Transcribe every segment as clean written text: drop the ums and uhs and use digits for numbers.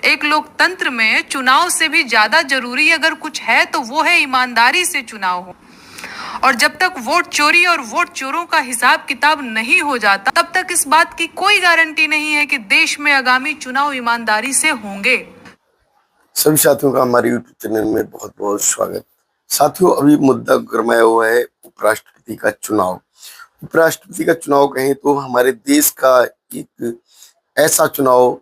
एक लोकतंत्र में चुनाव से भी ज्यादा जरूरी अगर कुछ है तो वो है ईमानदारी से चुनाव हो। और जब तक वोट चोरी और वोट चोरों का हिसाब किताब नहीं हो जाता, तब तक इस बात की कोई गारंटी नहीं है कि देश में आगामी चुनाव ईमानदारी से होंगे। सभी साथियों का हमारे यूट्यूब चैनल में बहुत बहुत स्वागत। साथियों, अभी मुद्दा गरमाया हुआ है उपराष्ट्रपति का चुनाव। उपराष्ट्रपति का चुनाव कहें तो हमारे देश का एक ऐसा चुनाव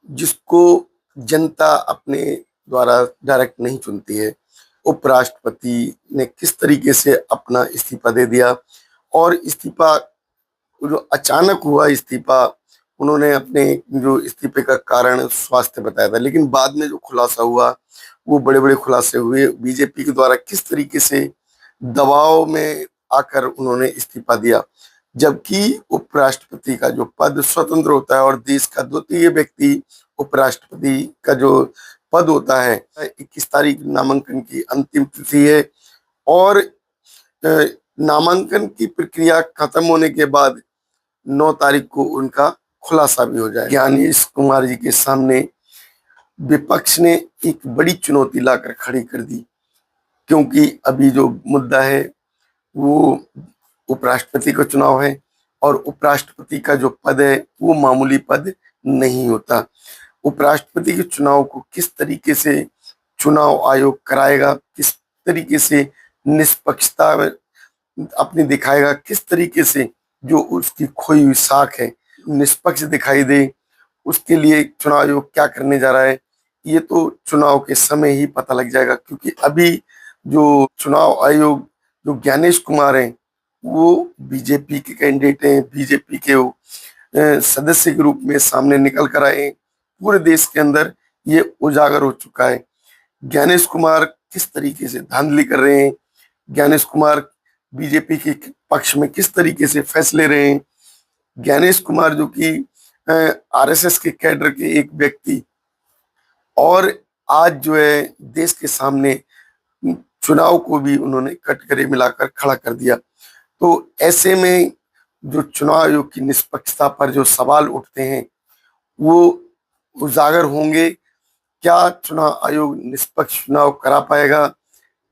जिसको जनता अपने द्वारा डायरेक्ट नहीं चुनती है। उपराष्ट्रपति ने किस तरीके से अपना इस्तीफा दे दिया, और इस्तीफा जो अचानक हुआ इस्तीफा, उन्होंने अपने जो इस्तीफे का कारण स्वास्थ्य बताया था, लेकिन बाद में जो खुलासा हुआ वो बड़े बड़े खुलासे हुए। बीजेपी के द्वारा किस तरीके से दबाव में आकर उन्होंने इस्तीफा दिया, जबकि उपराष्ट्रपति का जो पद स्वतंत्र होता है और देश का द्वितीय व्यक्ति उपराष्ट्रपति का जो पद होता है, 21 तारीख नामांकन की अंतिम तिथि है। और नामांकन की प्रक्रिया खत्म होने के बाद 9 तारीख को उनका खुलासा भी हो जाए। ज्ञानेश कुमार जी के सामने विपक्ष ने एक बड़ी चुनौती लाकर खड़ी कर दी, क्योंकि अभी जो मुद्दा है वो उपराष्ट्रपति का चुनाव है, और उपराष्ट्रपति का जो पद है वो मामूली पद नहीं होता। उपराष्ट्रपति के चुनाव को किस तरीके से चुनाव आयोग कराएगा, किस तरीके से निष्पक्षता अपनी दिखाएगा, किस तरीके से जो उसकी खोई हुई साख है निष्पक्ष दिखाई दे, उसके लिए चुनाव आयोग क्या करने जा रहा है, ये तो चुनाव के समय ही पता लग जाएगा। क्योंकि अभी जो चुनाव आयोग जो ज्ञानेश कुमार हैं वो बीजेपी के कैंडिडेट हैं, बीजेपी के वो सदस्य के रूप में सामने निकल कर आए। पूरे देश के अंदर ये उजागर हो चुका है। ज्ञानेश कुमार किस तरीके से धांधली कर रहे हैं, ज्ञानेश कुमार बीजेपी के पक्ष में किस तरीके से फैसले रहे हैं। ज्ञानेश कुमार जो कि आरएसएस के कैडर के एक व्यक्ति, और आज जो है देश के सामने चुनाव को भी उन्होंने कटघरे मिलाकर खड़ा कर दिया। तो ऐसे में जो चुनाव आयोग की निष्पक्षता पर जो सवाल उठते हैं वो उजागर होंगे। क्या चुनाव आयोग निष्पक्ष चुनाव करा पाएगा?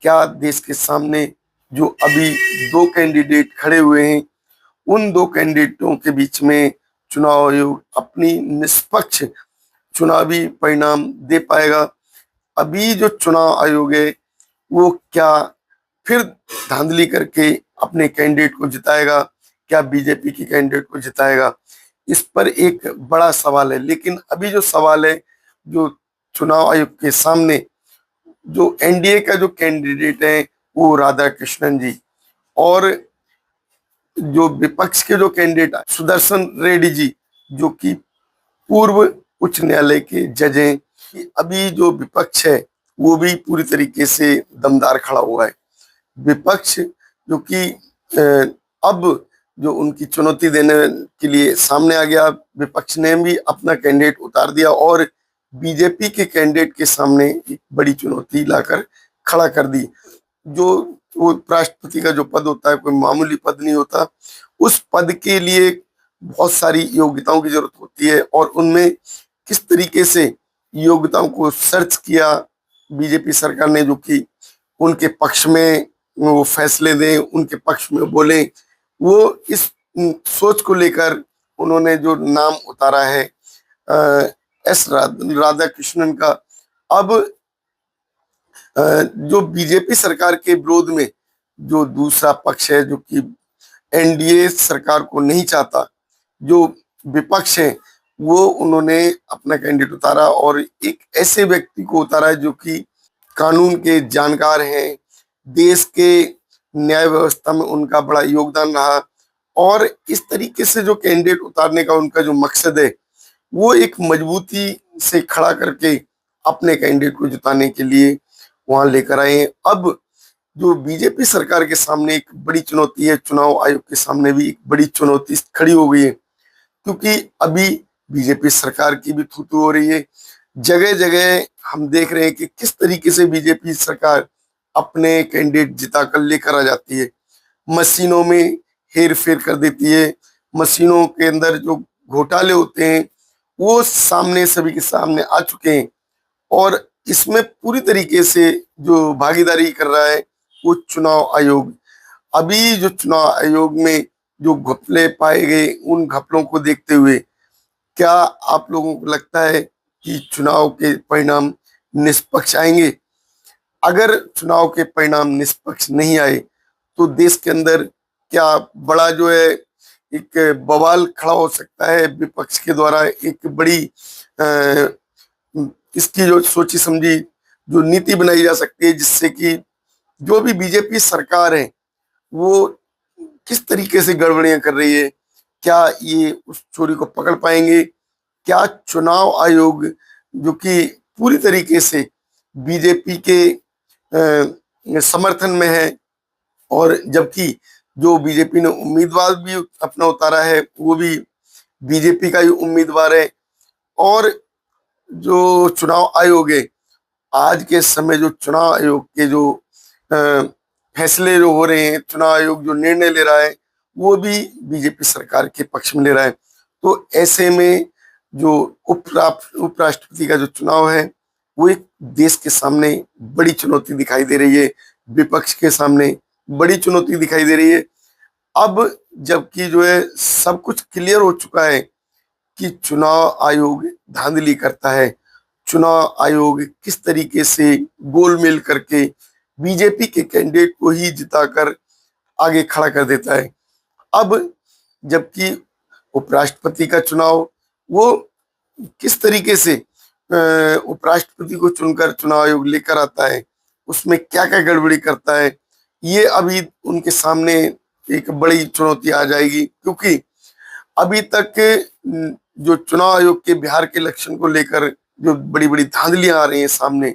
क्या देश के सामने जो अभी 2 कैंडिडेट खड़े हुए हैं, उन 2 कैंडिडेटों के बीच में चुनाव आयोग अपनी निष्पक्ष चुनावी परिणाम दे पाएगा? अभी जो चुनाव आयोग है वो क्या फिर धांधली करके अपने कैंडिडेट को जिताएगा? क्या बीजेपी की कैंडिडेट को जिताएगा? इस पर एक बड़ा सवाल है। लेकिन अभी जो सवाल है जो चुनाव आयोग के सामने, जो एनडीए का जो कैंडिडेट है वो राधा कृष्णन जी, और जो विपक्ष के जो कैंडिडेट सुदर्शन रेड्डी जी, जो कि पूर्व उच्च न्यायालय के जज हैं, कि अभी जो विपक्ष है वो भी पूरी तरीके से दमदार खड़ा हुआ है। विपक्ष जो कि अब जो उनकी चुनौती देने के लिए सामने आ गया, विपक्ष ने भी अपना कैंडिडेट उतार दिया और बीजेपी के कैंडिडेट के सामने एक बड़ी चुनौती लाकर खड़ा कर दी। जो वो राष्ट्रपति का जो पद होता है कोई मामूली पद नहीं होता। उस पद के लिए बहुत सारी योग्यताओं की जरूरत होती है, और उनमें किस तरीके से योग्यताओं को सर्च किया बीजेपी सरकार ने, जो कि उनके पक्ष में वो फैसले दें, उनके पक्ष में बोले, वो इस सोच को लेकर उन्होंने जो नाम उतारा है एस राधा कृष्णन का। अब जो बीजेपी सरकार के विरोध में जो दूसरा पक्ष है, जो कि एनडीए सरकार को नहीं चाहता, जो विपक्ष है, वो उन्होंने अपना कैंडिडेट उतारा, और एक ऐसे व्यक्ति को उतारा है जो कि कानून के जानकार हैं, देश के न्याय व्यवस्था में उनका बड़ा योगदान रहा। और इस तरीके से जो कैंडिडेट उतारने का उनका जो मकसद है वो एक मजबूती से खड़ा करके अपने कैंडिडेट को जिताने के लिए वहां लेकर आए हैं। अब जो बीजेपी सरकार के सामने एक बड़ी चुनौती है, चुनाव आयोग के सामने भी एक बड़ी चुनौती खड़ी हो गई है, क्योंकि अभी बीजेपी सरकार की भी थूथू हो रही है। जगह जगह हम देख रहे हैं कि किस तरीके से बीजेपी सरकार अपने कैंडिडेट जिता कर लेकर आ जाती है। मशीनों में हेर फेर कर देती है, मशीनों के अंदर जो घोटाले होते हैं वो सामने सभी के सामने आ चुके हैं। और इसमें पूरी तरीके से जो भागीदारी कर रहा है वो चुनाव आयोग। अभी जो चुनाव आयोग में जो घपले पाए गए, उन घपलों को देखते हुए क्या आप लोगों को लगता है कि चुनाव के परिणाम निष्पक्ष आएंगे? अगर चुनाव के परिणाम निष्पक्ष नहीं आए तो देश के अंदर क्या बड़ा जो है एक बवाल खड़ा हो सकता है, विपक्ष के द्वारा एक बड़ी इसकी जो सोची समझी जो नीति बनाई जा सकती है, जिससे कि जो भी बीजेपी सरकार है वो किस तरीके से गड़बड़ियां कर रही है, क्या ये उस चोरी को पकड़ पाएंगे? क्या चुनाव आयोग जो कि पूरी तरीके से बीजेपी के समर्थन में है, और जबकि जो बीजेपी ने उम्मीदवार भी अपना उतारा है वो भी बीजेपी का ही उम्मीदवार है, और जो चुनाव आयोग है, आज के समय जो चुनाव आयोग के जो फैसले जो हो रहे हैं, चुनाव आयोग जो निर्णय ले रहा है वो भी बीजेपी सरकार के पक्ष में ले रहा है। तो ऐसे में जो उपराष्ट्रपति का जो चुनाव है वो एक देश के सामने बड़ी चुनौती दिखाई दे रही है, विपक्ष के सामने बड़ी चुनौती दिखाई दे रही है। अब जबकि जो है सब कुछ क्लियर हो चुका है कि चुनाव आयोग धांधली करता है, चुनाव आयोग किस तरीके से गोलमेल करके बीजेपी के कैंडिडेट को ही जिताकर आगे खड़ा कर देता है। अब जबकि उपराष्ट्रपति का चुनाव वो किस तरीके से उपराष्ट्रपति को चुनकर चुनाव आयोग लेकर आता है, उसमें क्या क्या गड़बड़ी करता है, ये अभी उनके सामने एक बड़ी चुनौती आ जाएगी। क्योंकि अभी तक जो चुनाव आयोग के बिहार के इलेक्शन को लेकर जो बड़ी बड़ी धांधलियां आ रही हैं सामने,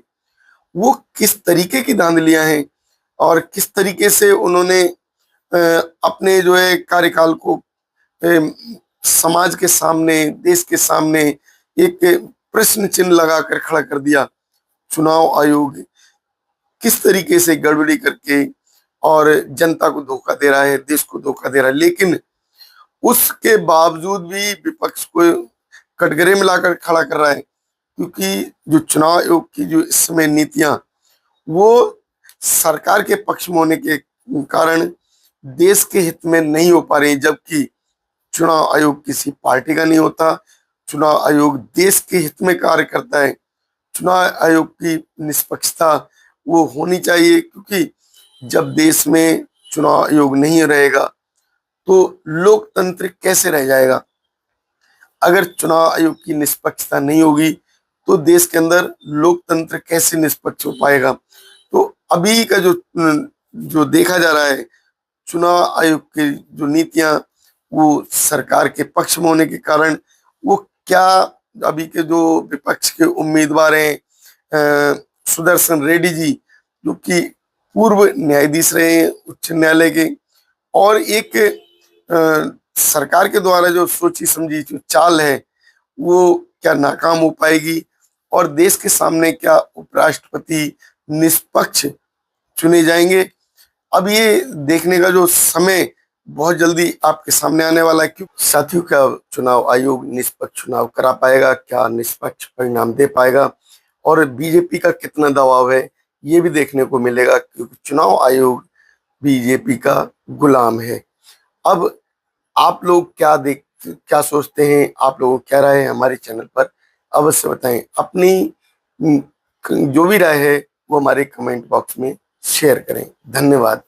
वो किस तरीके की धांधलियां हैं और किस तरीके से उन्होंने अपने जो है कार्यकाल को समाज के सामने, देश के सामने एक प्रश्न चिन्ह लगाकर खड़ा कर दिया। चुनाव आयोग किस तरीके से गड़बड़ी करके और जनता को धोखा दे रहा है, देश को धोखा दे रहा है, लेकिन उसके बावजूद भी विपक्ष को कटघरे में लाकर खड़ा कर रहा है। क्योंकि जो चुनाव आयोग की जो इस समय नीतियां वो सरकार के पक्ष में होने के कारण देश के हित में नहीं हो पा रही, जबकि चुनाव आयोग किसी पार्टी का नहीं होता, चुनाव आयोग देश के हित में कार्य करता है। चुनाव आयोग की निष्पक्षता वो होनी चाहिए, क्योंकि जब देश में चुनाव आयोग नहीं रहेगा तो लोकतंत्र कैसे रह जाएगा? अगर चुनाव आयोग की निष्पक्षता नहीं होगी तो देश के अंदर लोकतंत्र कैसे निष्पक्ष हो पाएगा? तो अभी का जो देखा जा रहा है, चुनाव आयोग की जो नीतियां वो सरकार के पक्ष में होने के कारण वो क्या अभी के जो विपक्ष के उम्मीदवार हैं, सुदर्शन रेड्डी जी जो कि पूर्व न्यायाधीश रहे हैं उच्च न्यायालय के, और एक सरकार के द्वारा जो सोची समझी जो चाल है वो क्या नाकाम हो पाएगी, और देश के सामने क्या उपराष्ट्रपति निष्पक्ष चुने जाएंगे? अब ये देखने का जो समय बहुत जल्दी आपके सामने आने वाला है। क्यों साथियों, क्या चुनाव आयोग निष्पक्ष चुनाव करा पाएगा, क्या निष्पक्ष परिणाम दे पाएगा, और बीजेपी का कितना दबाव है ये भी देखने को मिलेगा, क्योंकि चुनाव आयोग बीजेपी का गुलाम है। अब आप लोग क्या सोचते हैं, आप लोगों क्या राय है, हमारे चैनल पर अवश्य बताएं। अपनी जो भी राय है वो हमारे कमेंट बॉक्स में शेयर करें। धन्यवाद।